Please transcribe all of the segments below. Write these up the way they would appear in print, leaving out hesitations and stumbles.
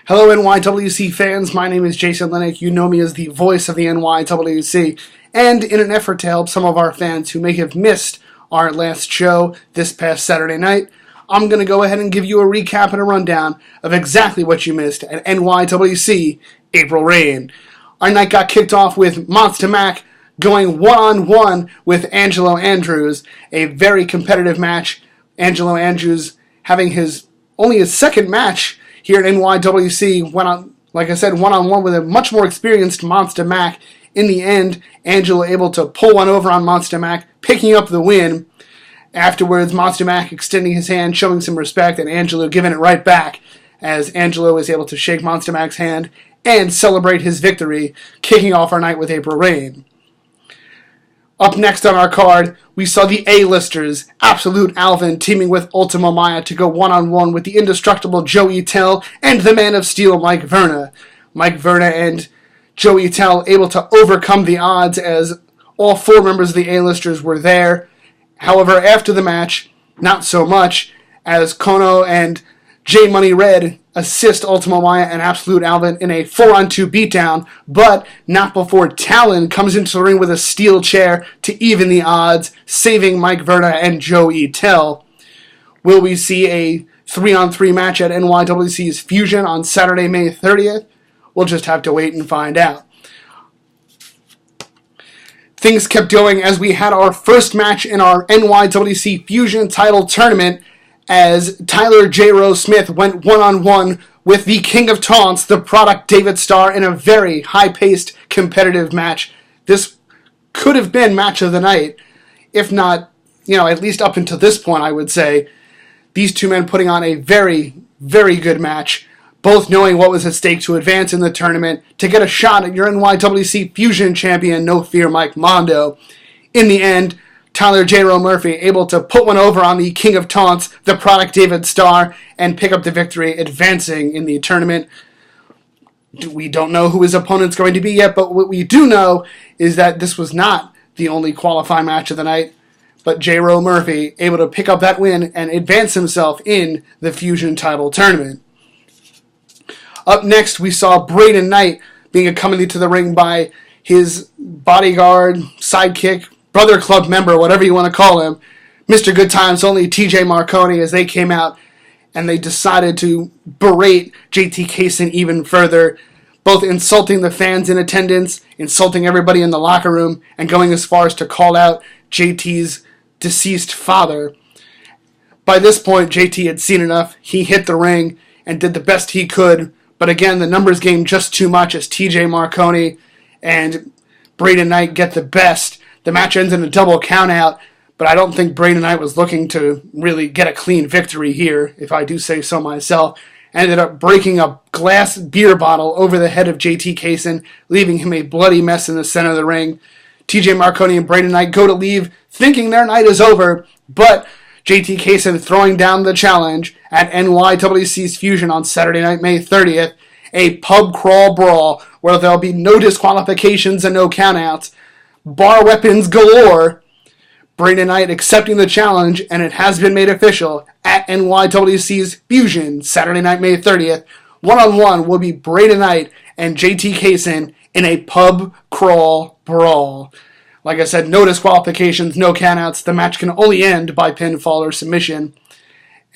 Hello NYWC fans, my name is Jason Lennick. You know me as the voice of the NYWC. And in an effort to help some of our fans who may have missed our last show this past Saturday night, I'm going to go ahead and give you a recap and a rundown of exactly what you missed at NYWC April Reign. Our night got kicked off with Monster Mac going one-on-one with Angelo Andrews, a very competitive match. Angelo Andrews having only his second match here at NYWC, went on, like I said, one-on-one with a much more experienced Monster Mac. In the end, Angelo able to pull one over on Monster Mac, picking up the win. Afterwards, Monster Mac extending his hand, showing some respect, and Angelo giving it right back, as Angelo was able to shake Monster Mac's hand and celebrate his victory, kicking off our night with April Reign. Up next on our card, we saw the A-listers, Absolute Alvin teaming with Ultimo Maya to go one-on-one with the indestructible Joey Tell and the Man of Steel, Mike Verna. Mike Verna and Joey Tell able to overcome the odds as all four members of the A-listers were there. However, after the match, not so much, as Kono and J Money Red assist Ultimo Maya and Absolute Alvin in a 4-on-2 beatdown, but not before Talon comes into the ring with a steel chair to even the odds, saving Mike Verna and Joey Tell. Will we see a 3-on-3 match at NYWC's Fusion on Saturday, May 30th? We'll just have to wait and find out. Things kept going as we had our first match in our NYWC Fusion title tournament, as Tyler J. Rose Smith went one-on-one with the King of Taunts, the product David Starr, in a very high-paced, competitive match. This could have been match of the night, if not, at least up until this point, I would say. These two men putting on a very, very good match, both knowing what was at stake to advance in the tournament, to get a shot at your NYWC Fusion champion, No Fear Mike Mondo. In the end, Tyler J. Rowe Murphy able to put one over on the King of Taunts, the product David Starr, and pick up the victory, advancing in the tournament. We don't know who his opponent's going to be yet, but what we do know is that this was not the only qualifying match of the night, but J. Rowe Murphy able to pick up that win and advance himself in the Fusion title tournament. Up next, we saw Braden Knight being accompanied to the ring by his bodyguard, sidekick, brother club member, whatever you want to call him, Mr. Good Times Only, TJ Marconi, as they came out and they decided to berate JT Kaysen even further, both insulting the fans in attendance, insulting everybody in the locker room, and going as far as to call out JT's deceased father. By this point, JT had seen enough. He hit the ring and did the best he could, but again, the numbers game just too much as TJ Marconi and Braden Knight get the best. The match ends in a double countout, but I don't think Braden Knight was looking to really get a clean victory here, if I do say so myself. Ended up breaking a glass beer bottle over the head of JT Kaysen, leaving him a bloody mess in the center of the ring. TJ Marconi and Braden Knight go to leave, thinking their night is over, but JT Kaysen throwing down the challenge at NYWC's Fusion on Saturday night, May 30th, a pub crawl brawl where there'll be no disqualifications and no countouts. Bar weapons galore. Braden Knight accepting the challenge, and it has been made official at NYWC's Fusion, Saturday night, May 30th. One-on-one will be Braden Knight and JT Kaysen in a pub crawl brawl. Like I said, no disqualifications, no countouts. The match can only end by pinfall or submission.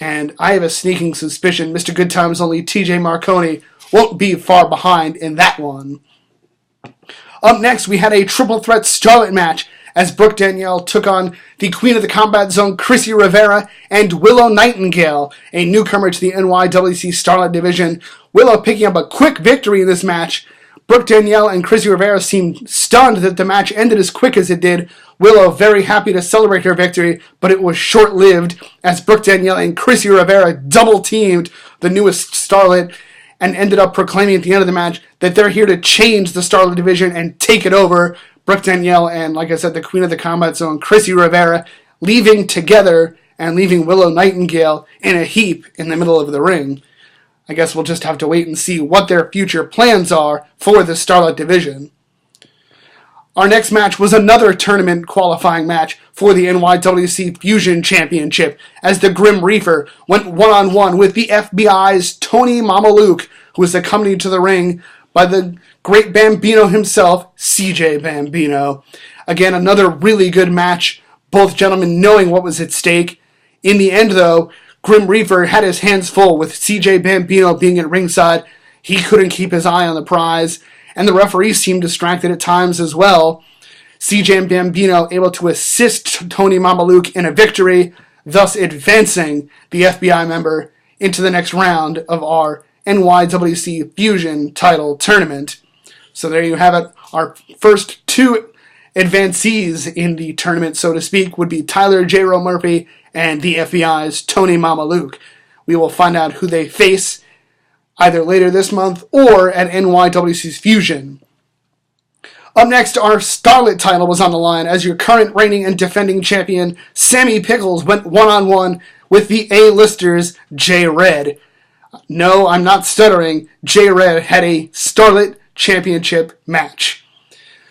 And I have a sneaking suspicion Mr. Good Times Only, TJ Marconi, won't be far behind in that one. Up next, we had a triple threat Starlet match as Brooke Danielle took on the Queen of the Combat Zone, Chrissy Rivera, and Willow Nightingale, a newcomer to the NYWC Starlet division. Willow picking up a quick victory in this match. Brooke Danielle and Chrissy Rivera seemed stunned that the match ended as quick as it did. Willow very happy to celebrate her victory, but it was short-lived as Brooke Danielle and Chrissy Rivera double-teamed the newest Starlet and ended up proclaiming at the end of the match that they're here to change the Starlet division and take it over. Brooke Danielle and, like I said, the Queen of the Combat Zone, Chrissy Rivera, leaving together and leaving Willow Nightingale in a heap in the middle of the ring. I guess we'll just have to wait and see what their future plans are for the Starlet division. Our next match was another tournament qualifying match for the NYWC Fusion Championship, as the Grim Reaper went one-on-one with the FBI's Tony Mamaluke, who was accompanied to the ring by the great Bambino himself, CJ Bambino. Again, another really good match, both gentlemen knowing what was at stake. In the end, though, Grim Reaper had his hands full with CJ Bambino being at ringside. He couldn't keep his eye on the prize, and the referee seemed distracted at times as well. CJ Bambino able to assist Tony Mamaluke in a victory, thus advancing the FBI member into the next round of our NYWC Fusion title tournament. So there you have it. Our first two advancees in the tournament, so to speak, would be Tyler J-Ro Murphy and the FBI's Tony Mamaluke. We will find out who they face either later this month or at NYWC's Fusion. Up next, our Starlet title was on the line as your current reigning and defending champion, Sammy Pickles, went one-on-one with the A-listers, J-Red. No, I'm not stuttering. J-Red had a Starlet championship match.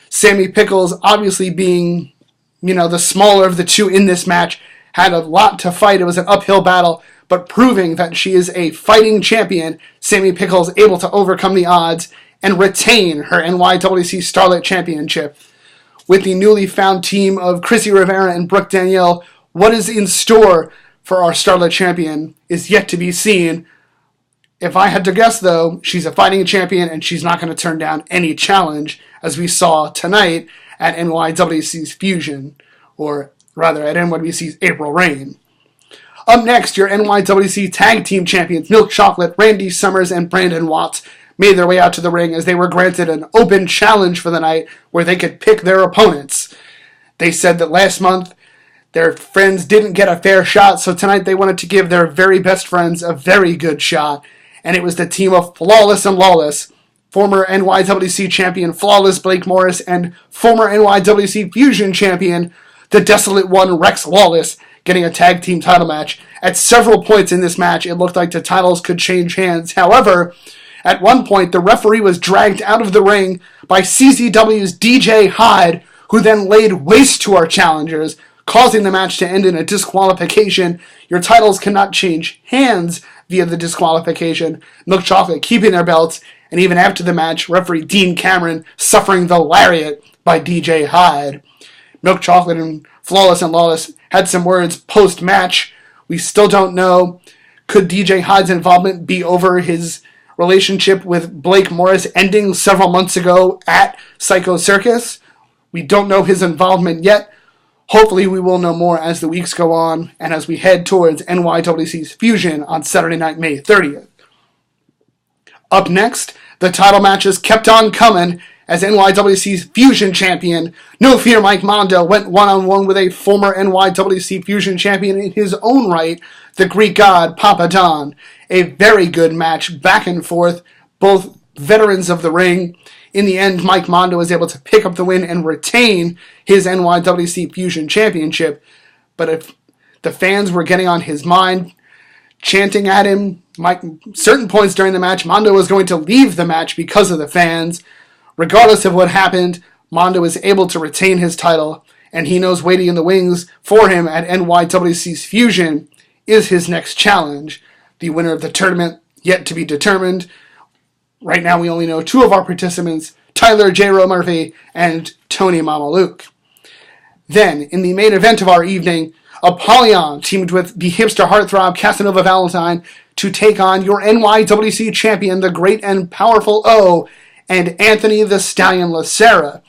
Sammy Pickles, obviously being, the smaller of the two in this match, had a lot to fight. It was an uphill battle, but proving that she is a fighting champion, Sammy Pickles able to overcome the odds and retain her NYWC Starlet Championship. With the newly found team of Chrissy Rivera and Brooke Danielle, what is in store for our Starlet Champion is yet to be seen. If I had to guess, though, she's a fighting champion and she's not going to turn down any challenge, as we saw tonight at NYWC's Fusion, or rather at NYWC's April Reign. Up next, your NYWC Tag Team Champions, Milk Chocolate, Randy Summers, and Brandon Watts, made their way out to the ring as they were granted an open challenge for the night where they could pick their opponents. They said that last month their friends didn't get a fair shot, so tonight they wanted to give their very best friends a very good shot. And it was the team of Flawless and Lawless, former NYWC champion Flawless Blake Morris and former NYWC Fusion champion, the Desolate One Rex Lawless, getting a tag team title match. At several points in this match, it looked like the titles could change hands. However, at one point, the referee was dragged out of the ring by CZW's DJ Hyde, who then laid waste to our challengers, causing the match to end in a disqualification. Your titles cannot change hands via the disqualification. Milk Chocolate keeping their belts, and even after the match, referee Dean Cameron suffering the lariat by DJ Hyde. Milk Chocolate and Flawless and Lawless had some words post-match. We still don't know. Could DJ Hyde's involvement be over his relationship with Blake Morris ending several months ago at Psycho Circus? We don't know his involvement yet. Hopefully we will know more as the weeks go on and as we head towards NYWC's Fusion on Saturday night, May 30th. Up next, the title matches kept on coming as NYWC's Fusion champion, No Fear Mike Mondo, went one-on-one with a former NYWC Fusion champion in his own right, the Greek god Papa Don. A very good match, back and forth, both veterans of the ring. In the end, Mike Mondo was able to pick up the win and retain his NYWC Fusion Championship. But if the fans were getting on his mind, chanting at him, certain points during the match, Mondo was going to leave the match because of the fans. Regardless of what happened, Mondo was able to retain his title, and he knows waiting in the wings for him at NYWC's Fusion is his next challenge. The winner of the tournament yet to be determined. Right now we only know two of our participants, Tyler J-Ro Murphy and Tony Mamaluke. Then, in the main event of our evening, Apollyon teamed with the hipster heartthrob Casanova Valentine to take on your NYWC champion, the great and powerful O, and Anthony the Stallion Lacera.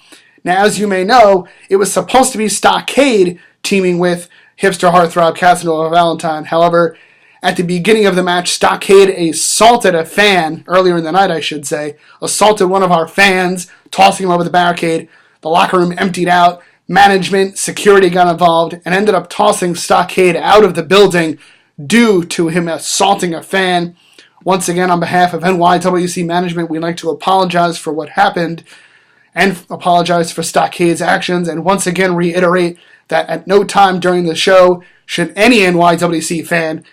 Now, as you may know, it was supposed to be Stockade teaming with hipster heartthrob Casanova Valentine. However, at the beginning of the match, Stockade assaulted a fan, earlier in the night I should say, assaulted one of our fans, tossing him over the barricade. The locker room emptied out, management, security got involved, and ended up tossing Stockade out of the building due to him assaulting a fan. Once again, on behalf of NYWC management, we'd like to apologize for what happened and apologize for Stockade's actions, and once again reiterate that at no time during the show should any NYWC fan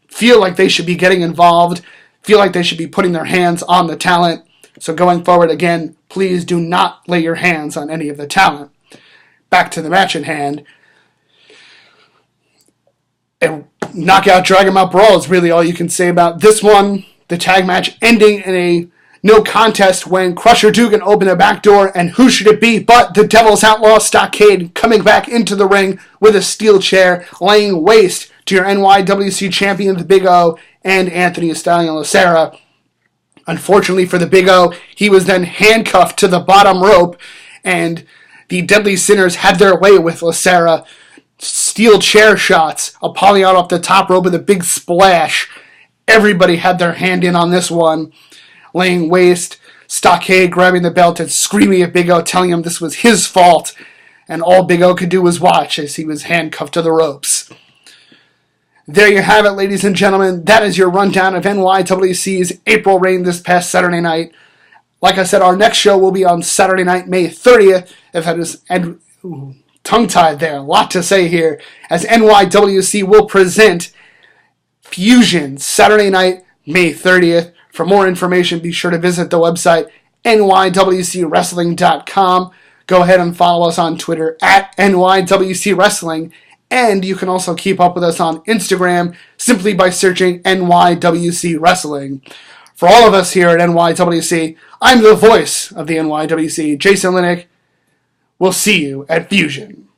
feel like they should be getting involved, feel like they should be putting their hands on the talent. So going forward, again, please do not lay your hands on any of the talent. Back to the match at hand. A knockout, drag 'em out brawl is really all you can say about this one. The tag match ending in a no contest when Crusher Dugan opened a back door, and who should it be but the Devil's Outlaw Stockade coming back into the ring with a steel chair, laying waste to your NYWC champion, the Big O, and Anthony Stallion Lacerra. Unfortunately for the Big O, he was then handcuffed to the bottom rope, and the Deadly Sinners had their way with Lacerra. Steel chair shots, Apollyon off the top rope with a big splash. Everybody had their hand in on this one. Laying waste, Stockade grabbing the belt and screaming at Big O, telling him this was his fault, and all Big O could do was watch as he was handcuffed to the ropes. There you have it, ladies and gentlemen. That is your rundown of NYWC's April Reign this past Saturday night. Like I said, our next show will be on Saturday night, May 30th. If that is tongue-tied there, a lot to say here, as NYWC will present Fusion Saturday night, May 30th. For more information, be sure to visit the website nywcwrestling.com. Go ahead and follow us on Twitter at NYWCWrestling. And you can also keep up with us on Instagram simply by searching NYWC Wrestling. For all of us here at NYWC, I'm the voice of the NYWC, Jason Linnick. We'll see you at Fusion.